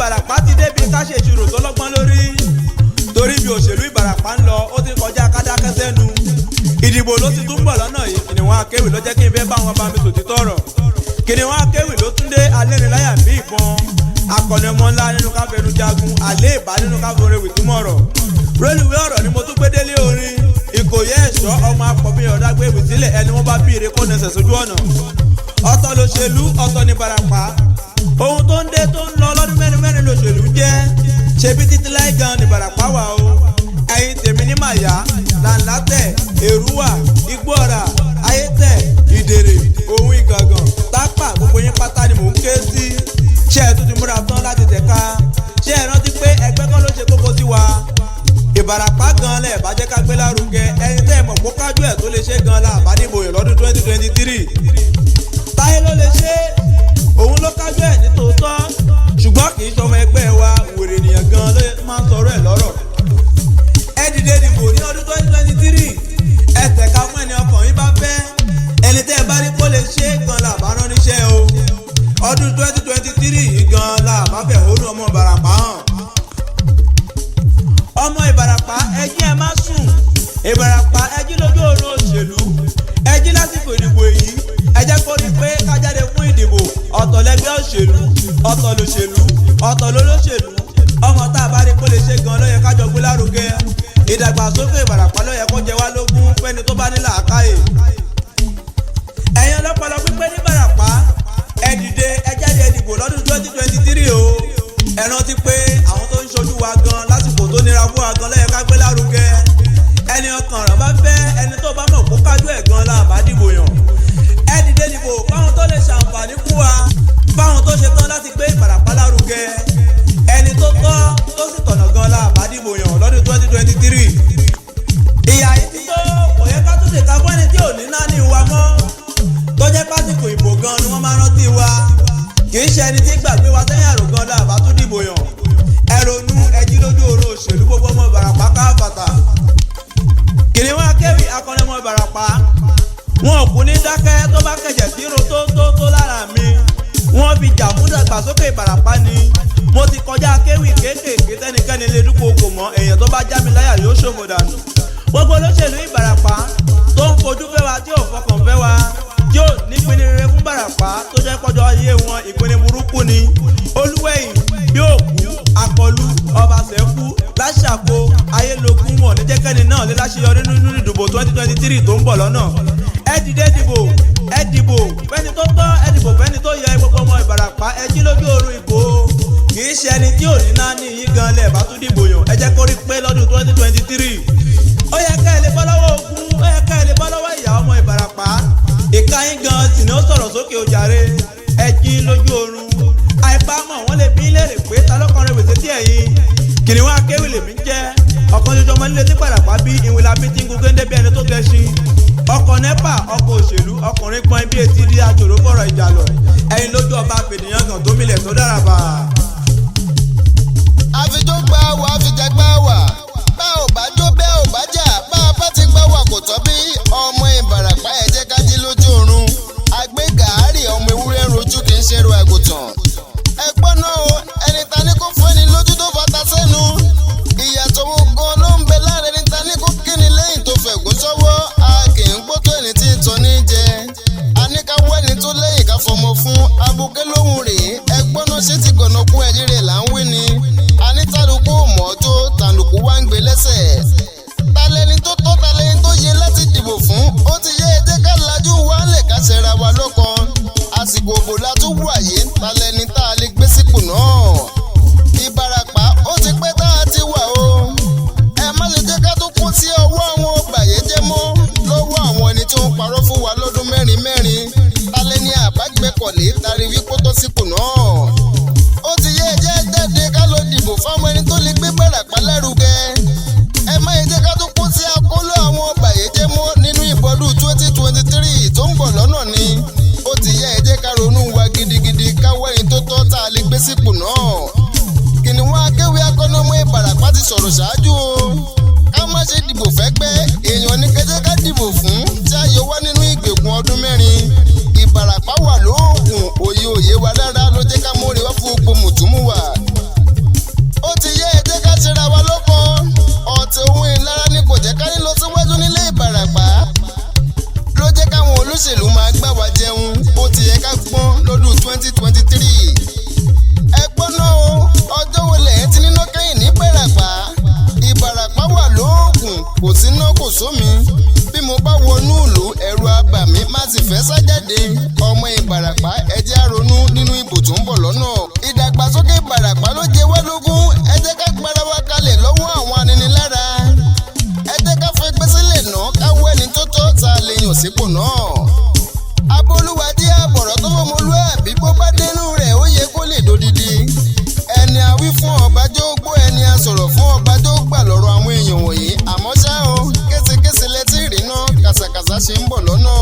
Ìbàràpá ti débi ká ṣe ìṣirò tó lọ́gbọ́n lórí torí bí òṣèlú Ìbàràpá ń lọ ó ti kọjá kádákẹ́ sẹ́nu ìdìbò ló ti tún bọ̀ lọ́nà yìí Kiniun Akewi ló jẹ́ kí n fẹ́ bá wọn bá mi sòtítọ́ ọ̀rọ̀ Kiniun Akewi ló tún dé alẹ́rìnláyà bí ìbọn akọni ọmọ ńlá nínú káfẹ́nu jagun àlẹ́ ìbá nínú káfẹ́nu ìwìtúmọ̀ ọ̀rọ̀ rélùwé ọ̀rọ̀ ni mo tún gbé délé orin Ìkòyí ẹ̀ṣọ́ ọmọ akọ̀bí ọ̀dà gbé ìwé sílẹ̀ ẹni wọ́n bá bí ire kó nẹsẹ̀ sójú ọ̀nà ọ̀tọ̀ lòṣèlú ọ̀tọ̀ ní Ìbàràpá ohun tó ń dé tó ń lọ lọ́dún mẹ́rin lòṣèlú jẹ́ ṣebí títí láì gan ní Ìbàràpá wà o ẹ̀yin tèmi ní màyà làǹlátẹ̀ èrúwà igbóọ̀rà ayétẹ̀ ìdèrè ohun ìgàngàn tápà gbogbo yín pátá ni mò ń ké sí ṣé ẹ tún ti múra tán láti tẹ̀ka ṣé ẹ rántí pé ẹgbẹ́ kan ló ṣe kókó sí wa Ìbàràpá gan lẹ̀ bá jẹ́ ká gbé lárugẹ ẹni tẹ́ ẹ mọ̀ kó kájú ẹ̀ tó lè ṣe gan la àbádìbòyè lọ́dún 2023 táyé ló lè ṣe òun ló kájú ẹ̀ ní tòótọ́ ṣùgbọ́n kì í ṣọmọ ẹgbẹ́ wa wèrè ènìyàn gan ló máa ń sọ̀rọ̀ ẹ̀ lọ́rọ̀ ẹ dìde dìbò ní ọdún 2023 ẹ tẹ̀ka fún ẹni ọkàn yín bá fẹ́ ẹni tẹ́ ẹ bá rí kó lè ṣe gan la bá rán níṣẹ́ o ọdún 2023 yìí gan la bá fẹ́ òun ọmọ Ìbàràpá hàn ọmọ Ìbàràpá ẹjí ẹ má sùn Ìbàràpá ẹjí lójú ọ̀run òṣèlú ẹjí lásìkò ìdìbò èyí ẹ jẹ́ kó rí pé ká jáde fún ìdìbò ọ̀tọ̀ lẹ́gbẹ́ òṣèlú ọ̀tọ̀ lòṣèlú ọ̀tọ̀ lólóṣèlú ọmọ tá a bá rí kó lè ṣe gan ló yẹ ká jọ gbé lárugẹ ìdàgbàsókè Ìbàràpá ló yẹ kó jẹ wá lógún fẹ́ni tó bá ní làákàyè ẹ̀yin ọlọ́pọlọ pípé ní Ìbàràpá ẹ dìde ẹ jáde ìdìbò lọ́dún 2023 o ẹ rántí pé àwọn tó ń ṣojú wa gan lásìkò tó nira fún wa gan ló yẹ ká gbé lárugẹ ẹni ọkàn rẹ̀ bá fẹ́ ẹni tó bá mọ̀ kó kájú ẹ̀ gan la bá dìbò yàn ẹ dìde dìbò fáwọn tó lè ṣàǹfààní fún wa fáwọn tó ṣe tán láti gbé Ìbàràpá lárugẹ ẹni tó tọ́ tó sì tọ̀nà gan la bá dìbò yàn lọ́dún 2023 ìyá yìí ti tó kò yẹ ká tún lè ka fún ẹni tí ò ní náà ní wa mọ́ tó jẹ́ pásìkò ìbò gan ni wọ́n máa rántí wa kì í ṣe ẹni tí gbàgbé wa sẹ́yìn àrò gan la bá tún dìbò yàn ẹ ronú ẹjí lójú ọ̀run òṣèlú gbogbo ọmọ Ìbàràpá káfàtà Kiniun Akewi akọni ọmọ Ìbàràpá wọn ò kú ní dákẹ́ tó bá kẹ̀jẹ̀ sí ro tó lára mi wọ́n fi jà fún ìdàgbàsókè Ìbàràpá ni mo ti kọjá Akewi kéékèèké tẹ́nikẹ́ni lè dúnkòokò mọ́ èèyàn tó bá já mi láyà yóò ṣòfò dànù gbogbo olóṣèlú Ìbàràpá tó ń fojú fẹ́ wa tí ò fọkàn fẹ́ wa tí ò nípinnu rere fún Ìbàràpá tó jẹ́ kọjọ́ ayé wọn ìpinnu burúkú ni olúwẹ̀yìn bí òkú akọlù ọbaṣẹ́kú láṣàkó ayélogun wọn ní jẹ́kẹ́ni náà lé láṣeyọrí nínú ìdìbò 2023 tó ń bọ̀ lọ́nà ẹ dìde dìbò ẹ dìbò fẹ́ni tó tọ́ ẹ dìbò fẹ́ni tó yẹ gbogbo ọmọ Ìbàràpá ẹ jí lójú ọ̀run ìbò kì í ṣe ẹni tí ò ní náà ní yín gan lẹ̀ bá tún dìbò yàn ẹ jẹ́ kó rí pé lọ́dún 2023 ó yẹ ká ẹ lè bọ́ lọ́wọ́ ogun ó yẹ ká ẹ lè bọ́ lọ́wọ́ ìyà ọmọ Ìbàràpá ìka yín gan sì ni ó sọ̀rọ̀ sókè ojàre ẹ jí lójú ọ̀run àìbámọ̀ wọ́n lè bí léèrè pé ta lọ́kàn rẹ̀ wèsé tí ẹ̀yin Kiniun Akewi lèmi jẹ́ ọ̀kan ṣoṣo ọmọ nílé tí Ìbàràpá bí ìwé labí tí ń gun géńdé bí ẹni tó gẹṣin ọkọ̀ nẹ́pà ọkọ̀ òṣèlú ọkùnrin gbọ́n bí etí rí àjòrò fọ̀rọ̀ ìjà lọ ẹ̀yin lójú ọba àpènìyàn kan tó milẹ̀ tó dára bá. àfijó gbá wà àfijá gbá wà bá ò bá jó bẹ́ẹ̀ ò bá jà bá a bá ti gbá wà kò tọ́ bí ọmọ Ìbàràpá ẹ̀ jẹ́ ká jí lójú oorun àgbẹ̀ gàárì ọmọ ewúrẹ́ rojú kì í ṣe ro àgùntàn ẹgbọ́n náà o ẹni ta ní kó fún ẹni lójú tó fata sẹ́nu ìyàtọ̀ wo gan ló ń bẹ láàrin ẹni ta ní kó kíni lẹ́yìn tó fẹ̀gún sọ́wọ́ a kì í gbótó ẹni tí ń tọ́ ní jẹ àníkàwọ́ ẹni tó lẹ́yìn ká fọmọ fún abuké lóhùn rèé ẹgbọ́n náà ṣe ti gànà kún ẹ̀rí rẹ̀ là ń wí ni anítàlùkù mọ́ tó tàlùkù wá ń gbé lẹ́sẹ̀ talẹ́ni tó tọ́ talẹ́ni tó yẹ láti dìbò fún ó ti yẹ ẹjẹ́ ká lajú wá lè ká ṣẹra wa lọ́kàn àsìkò òbò la tún wù àyè talẹ́ni tá a lè gbé sípò náà Ìbàràpá ó ti pẹ́ tá a ti wà o ẹ má lè jẹ́ ká tó kú sí ọwọ́ àwọn ọgbàyéjẹ́ mọ́ lọ́wọ́ àwọn ẹni tó ń parọ́ fún wa lọ́dún mẹ́rin talẹ́ni àbágbẹ́kọ̀lé tari wípé tó sípò náà ó ti yẹ ẹjẹ́ jáde ká lọ dìbò fáwọn ẹni tó lè gbé Ìbàràpá lárugẹ ẹ má yẹ jẹ́ ká tó kú sí akóló àwọn ọgbàyéjẹ́ mọ́ nínú ìbọdún 2023 tó ń bọ̀ lọ́nà ni ó ti yẹ ẹjẹ́ ká ronú wa gidigidi káwọ́ ẹni tó tọ́ tá a lè gbé sípò náà Kiniun Akewi akọni ọmọ Ìbàràpá ti sọ̀rọ̀ ṣáájú o ká má ṣe dìbò fẹ́gbẹ́ èèyàn ní kẹjẹ ká dìbò fún tí a yọ wá nínú ìgbèkùn ọdún 4 Ìbàràpá wà lóògùn òye wa dára ló jẹ́ ká mórí wá fún gbogbo mùtúmùwà olóṣèlú máa gbà wá jẹun ó ti yẹ ká gbọ́n lọ́dún 2023. ẹgbọ́n náà o ọjọ́ wo lẹ́yìn tí níná kẹ́yìn ní Ìbàràpá? Ìbàràpá wà lóògùn kò síná kò sómi. bí mo bá wọnú ìlú ẹ̀rù abà mi má sì fẹ́ sá jáde. ọmọ Ìbàràpá ẹ jẹ́ á ronú nínú ìbò tó ń bọ̀ lọ́nà. ìdàgbàsókè Ìbàràpá ló jẹ wá lógún. ẹ jẹ́ ká gbára wa kalẹ̀ lọ́wọ́ àwọn aninilára. ẹ jẹ́ ká fẹ́ gbẹ́sílẹ̀ náà káwọ́ ẹni tó tọ́ ta lè yàn sípò náà. Aboluwaji àbọ̀rọ̀ tó fọmọlúàbí bó bá dénú rẹ̀ ó yẹ kó lè dodidi. ẹni a wí fún ọbàjọ́ gbọ́ ẹni a sọ̀rọ̀ fún ọbàjọ́ gbà lọ́rọ̀ àwọn èèyàn wọ̀nyí. àmọ́ ṣá o késekése lẹ́tí ìrìnà kàṣàkàṣà ṣe ń bọ̀ lọ́nà.